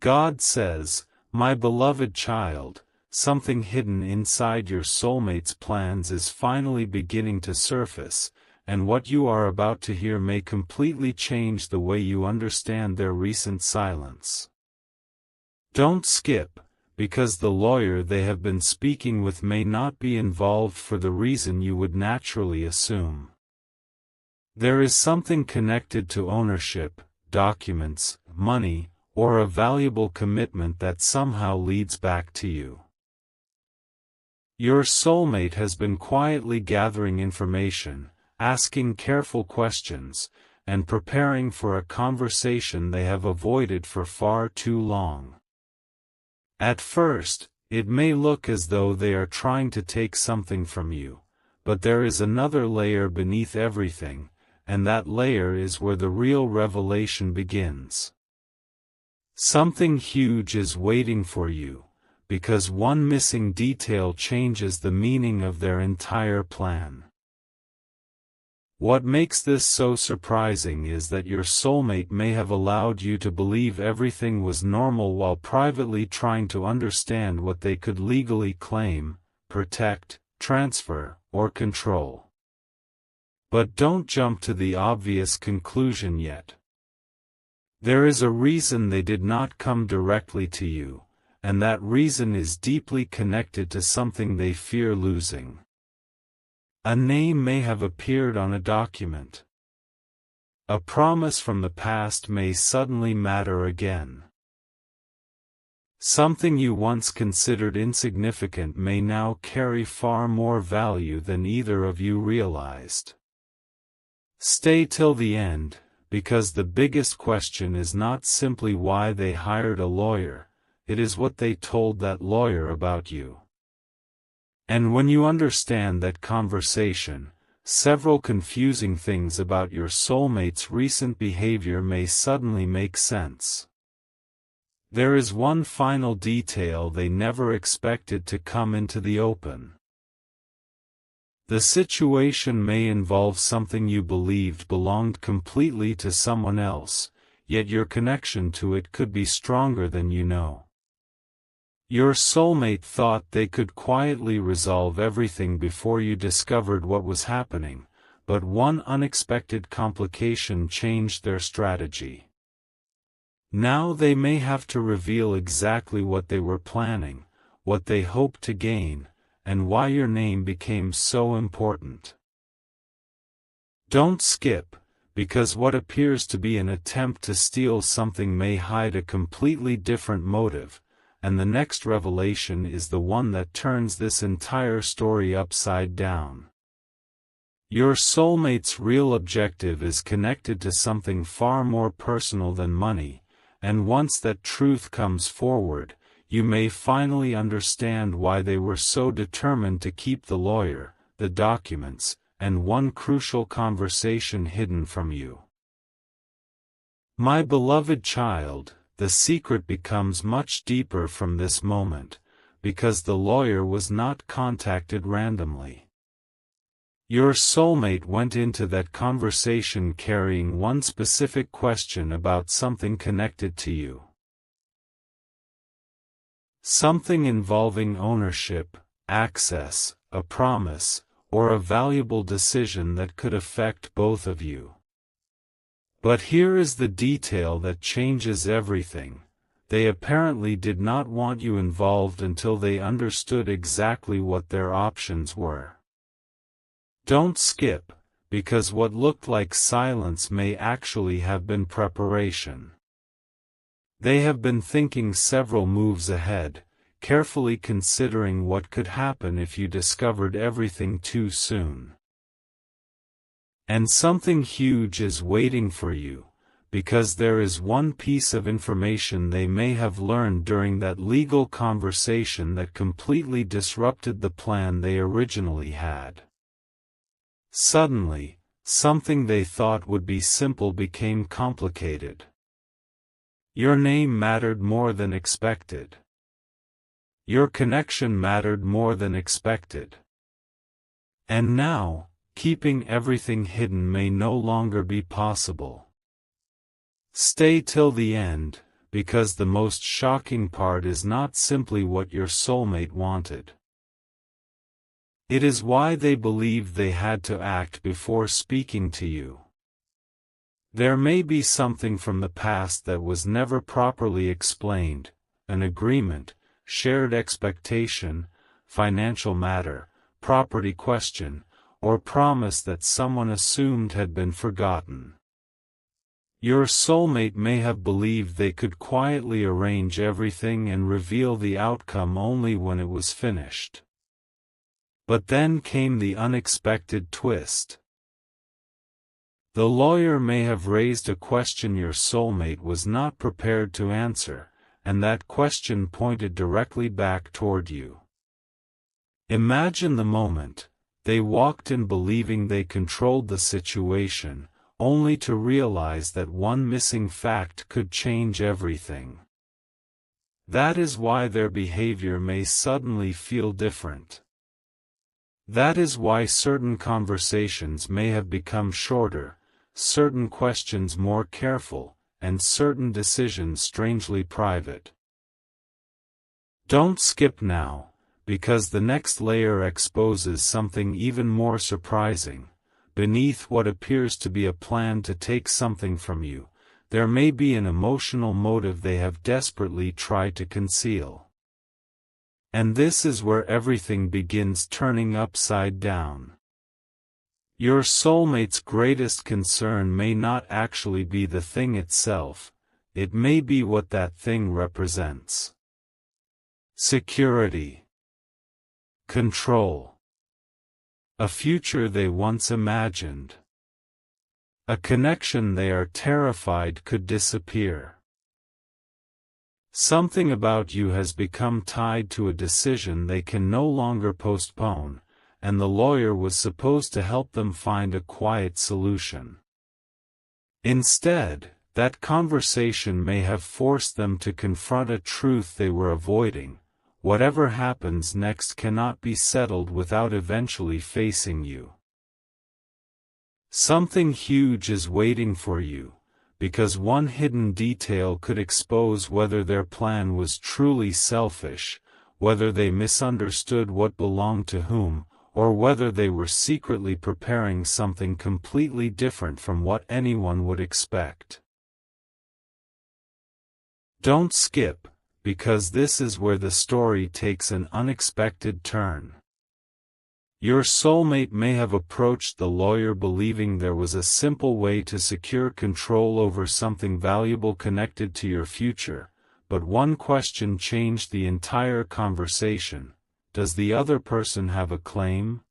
God says, "My beloved child, something hidden inside your soulmate's plans is finally beginning to surface, and what you are about to hear may completely change the way you understand their recent silence." Don't skip, because the lawyer they have been speaking with may not be involved for the reason you would naturally assume. There is something connected to ownership, documents, money, or a valuable commitment that somehow leads back to you. Your soulmate has been quietly gathering information, asking careful questions, and preparing for a conversation they have avoided for far too long. At first, it may look as though they are trying to take something from you, but there is another layer beneath everything, and that layer is where the real revelation begins. Something huge is waiting for you, because one missing detail changes the meaning of their entire plan. What makes this so surprising is that your soulmate may have allowed you to believe everything was normal while privately trying to understand what they could legally claim, protect, transfer, or control. But don't jump to the obvious conclusion yet. There is a reason they did not come directly to you, and that reason is deeply connected to something they fear losing. A name may have appeared on a document. A promise from the past may suddenly matter again. Something you once considered insignificant may now carry far more value than either of you realized. Stay till the end, because the biggest question is not simply why they hired a lawyer, it is what they told that lawyer about you. And when you understand that conversation, several confusing things about your soulmate's recent behavior may suddenly make sense. There is one final detail they never expected to come into the open. The situation may involve something you believed belonged completely to someone else, yet your connection to it could be stronger than you know. Your soulmate thought they could quietly resolve everything before you discovered what was happening, but one unexpected complication changed their strategy. Now they may have to reveal exactly what they were planning, what they hoped to gain, and why your name became so important. Don't skip, because what appears to be an attempt to steal something may hide a completely different motive, and the next revelation is the one that turns this entire story upside down. Your soulmate's real objective is connected to something far more personal than money, and once that truth comes forward, you may finally understand why they were so determined to keep the lawyer, the documents, and one crucial conversation hidden from you. My beloved child, the secret becomes much deeper from this moment, because the lawyer was not contacted randomly. Your soulmate went into that conversation carrying one specific question about something connected to you. Something involving ownership, access, a promise, or a valuable decision that could affect both of you. But here is the detail that changes everything. They apparently did not want you involved until they understood exactly what their options were. Don't skip, because what looked like silence may actually have been preparation. They have been thinking several moves ahead, carefully considering what could happen if you discovered everything too soon. And something huge is waiting for you, because there is one piece of information they may have learned during that legal conversation that completely disrupted the plan they originally had. Suddenly, something they thought would be simple became complicated. Your name mattered more than expected. Your connection mattered more than expected. And now, keeping everything hidden may no longer be possible. Stay till the end, because the most shocking part is not simply what your soulmate wanted. It is why they believed they had to act before speaking to you. There may be something from the past that was never properly explained, an agreement, shared expectation, financial matter, property question, or promise that someone assumed had been forgotten. Your soulmate may have believed they could quietly arrange everything and reveal the outcome only when it was finished. But then came the unexpected twist. The lawyer may have raised a question your soulmate was not prepared to answer, and that question pointed directly back toward you. Imagine the moment. They walked in believing they controlled the situation, only to realize that one missing fact could change everything. That is why their behavior may suddenly feel different. That is why certain conversations may have become shorter, certain questions more careful, and certain decisions strangely private. Don't skip now, because the next layer exposes something even more surprising. Beneath what appears to be a plan to take something from you, there may be an emotional motive they have desperately tried to conceal. And this is where everything begins turning upside down. Your soulmate's greatest concern may not actually be the thing itself, it may be what that thing represents. Security. Control. A future they once imagined. A connection they are terrified could disappear. Something about you has become tied to a decision they can no longer postpone, and the lawyer was supposed to help them find a quiet solution. Instead, that conversation may have forced them to confront a truth they were avoiding. Whatever happens next cannot be settled without eventually facing you. Something huge is waiting for you, because one hidden detail could expose whether their plan was truly selfish, whether they misunderstood what belonged to whom, or whether they were secretly preparing something completely different from what anyone would expect. Don't skip, because this is where the story takes an unexpected turn. Your soulmate may have approached the lawyer believing there was a simple way to secure control over something valuable connected to your future, but one question changed the entire conversation. Does the other person have a claim?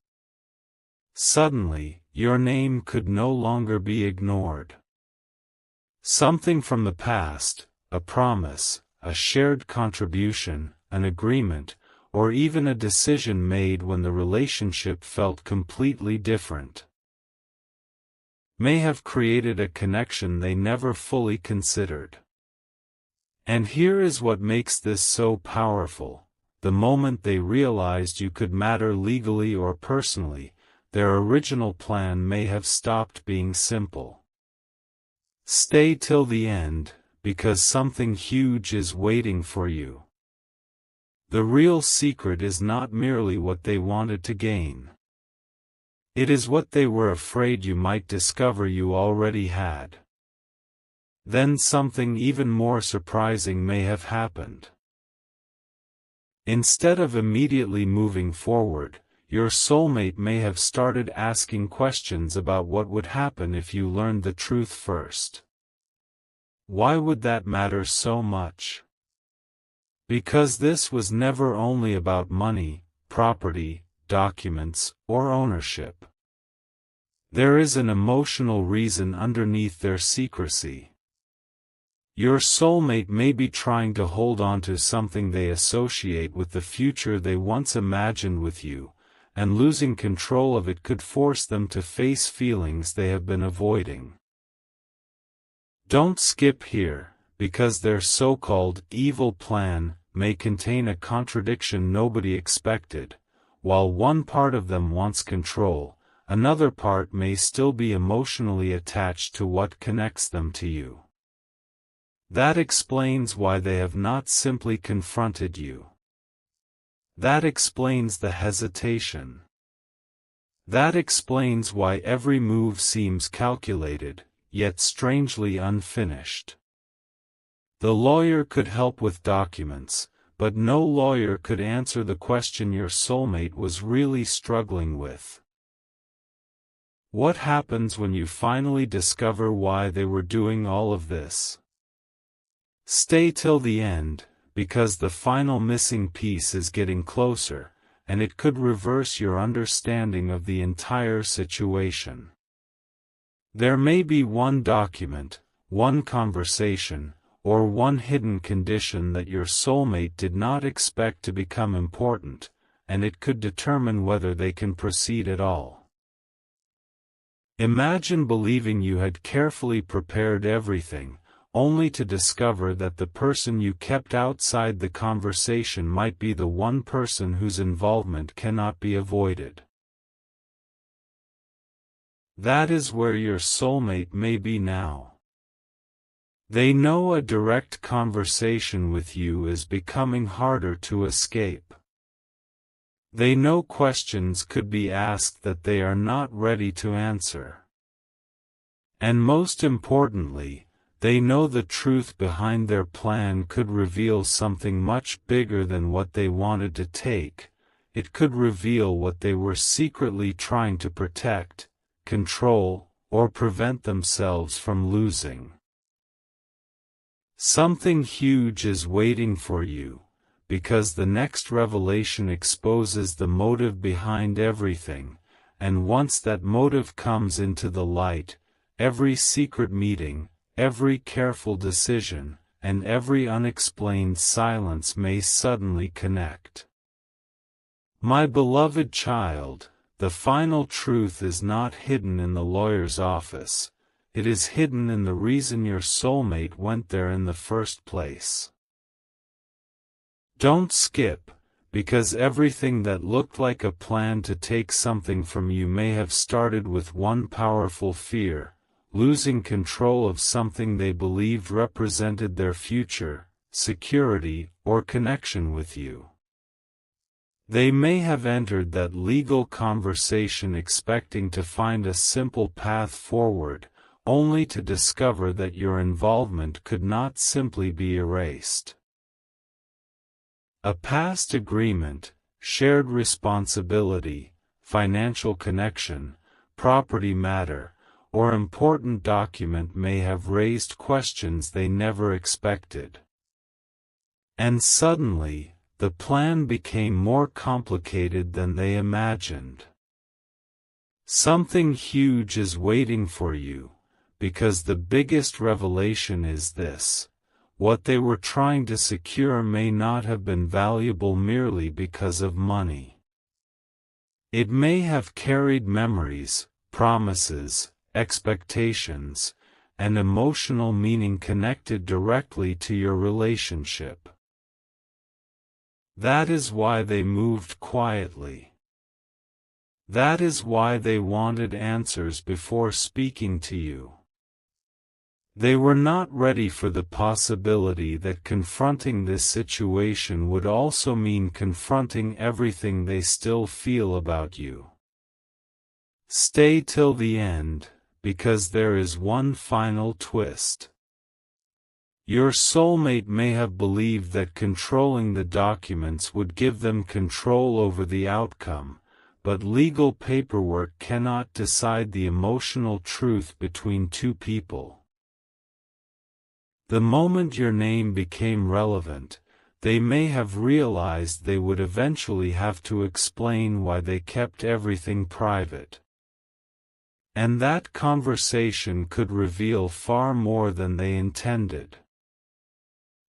Suddenly, your name could no longer be ignored. Something from the past, a promise, a shared contribution, an agreement, or even a decision made when the relationship felt completely different, may have created a connection they never fully considered. And here is what makes this so powerful. The moment they realized you could matter legally or personally, their original plan may have stopped being simple. Stay till the end, because something huge is waiting for you. The real secret is not merely what they wanted to gain. It is what they were afraid you might discover you already had. Then something even more surprising may have happened. Instead of immediately moving forward, your soulmate may have started asking questions about what would happen if you learned the truth first. Why would that matter so much? Because this was never only about money, property, documents, or ownership. There is an emotional reason underneath their secrecy. Your soulmate may be trying to hold on to something they associate with the future they once imagined with you, and losing control of it could force them to face feelings they have been avoiding. Don't skip here, because their so-called evil plan may contain a contradiction nobody expected. While one part of them wants control, another part may still be emotionally attached to what connects them to you. That explains why they have not simply confronted you. That explains the hesitation. That explains why every move seems calculated, yet strangely unfinished. The lawyer could help with documents, but no lawyer could answer the question your soulmate was really struggling with. What happens when you finally discover why they were doing all of this? Stay till the end, because the final missing piece is getting closer, and it could reverse your understanding of the entire situation. There may be one document, one conversation, or one hidden condition that your soulmate did not expect to become important, and it could determine whether they can proceed at all. Imagine believing you had carefully prepared everything, only to discover that the person you kept outside the conversation might be the one person whose involvement cannot be avoided. That is where your soulmate may be now. They know a direct conversation with you is becoming harder to escape. They know questions could be asked that they are not ready to answer. And most importantly, they know the truth behind their plan could reveal something much bigger than what they wanted to take. It could reveal what they were secretly trying to protect, control, or prevent themselves from losing. Something huge is waiting for you, because the next revelation exposes the motive behind everything, and once that motive comes into the light, every secret meeting, every careful decision, and every unexplained silence may suddenly connect. My beloved child, the final truth is not hidden in the lawyer's office, it is hidden in the reason your soulmate went there in the first place. Don't skip, because everything that looked like a plan to take something from you may have started with one powerful fear: losing control of something they believed represented their future, security, or connection with you. They may have entered that legal conversation expecting to find a simple path forward, only to discover that your involvement could not simply be erased. A past agreement, shared responsibility, financial connection, property matter, or important document may have raised questions they never expected. And suddenly, the plan became more complicated than they imagined. Something huge is waiting for you, because the biggest revelation is this: what they were trying to secure may not have been valuable merely because of money. It may have carried memories, promises, expectations, and emotional meaning connected directly to your relationship. That is why they moved quietly. That is why they wanted answers before speaking to you. They were not ready for the possibility that confronting this situation would also mean confronting everything they still feel about you. Stay till the end, because there is one final twist. Your soulmate may have believed that controlling the documents would give them control over the outcome, but legal paperwork cannot decide the emotional truth between two people. The moment your name became relevant, they may have realized they would eventually have to explain why they kept everything private. And that conversation could reveal far more than they intended.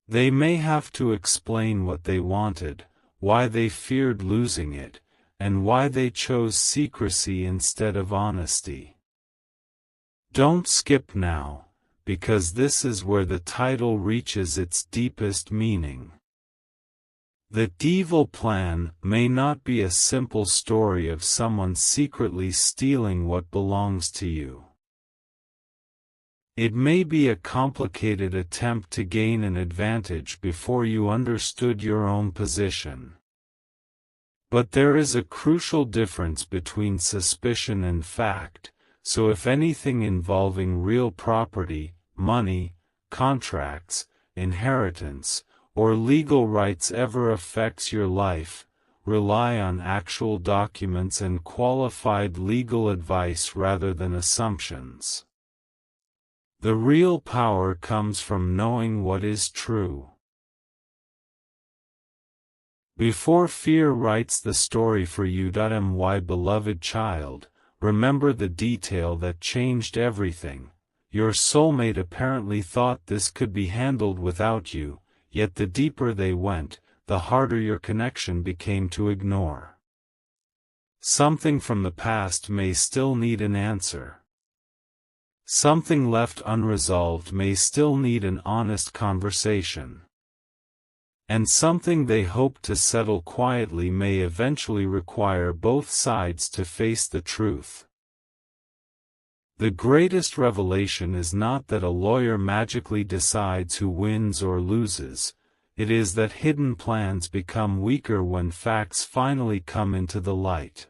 They may have to explain what they wanted, why they feared losing it, and why they chose secrecy instead of honesty. Don't skip now, because this is where the title reaches its deepest meaning. The evil plan may not be a simple story of someone secretly stealing what belongs to you. It may be a complicated attempt to gain an advantage before you understood your own position. But there is a crucial difference between suspicion and fact, so if anything involving real property, money, contracts, inheritance, or legal rights ever affects your life, rely on actual documents and qualified legal advice rather than assumptions. The real power comes from knowing what is true. Before fear writes the story for you. My beloved child, remember the detail that changed everything. Your soulmate apparently thought this could be handled without you, yet the deeper they went, the harder your connection became to ignore. Something from the past may still need an answer. Something left unresolved may still need an honest conversation. And something they hope to settle quietly may eventually require both sides to face the truth. The greatest revelation is not that a lawyer magically decides who wins or loses, it is that hidden plans become weaker when facts finally come into the light.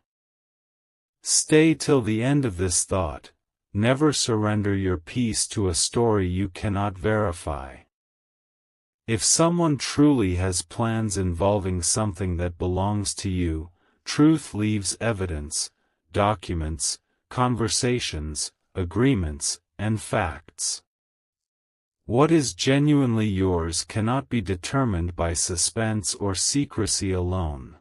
Stay till the end of this thought. Never surrender your peace to a story you cannot verify. If someone truly has plans involving something that belongs to you, truth leaves evidence, documents, conversations, agreements, and facts. What is genuinely yours cannot be determined by suspense or secrecy alone.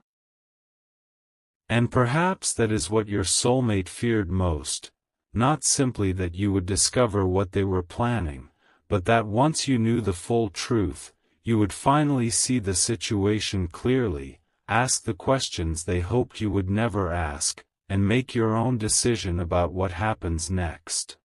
And perhaps that is what your soulmate feared most. Not simply that you would discover what they were planning, but that once you knew the full truth, you would finally see the situation clearly, ask the questions they hoped you would never ask, and make your own decision about what happens next.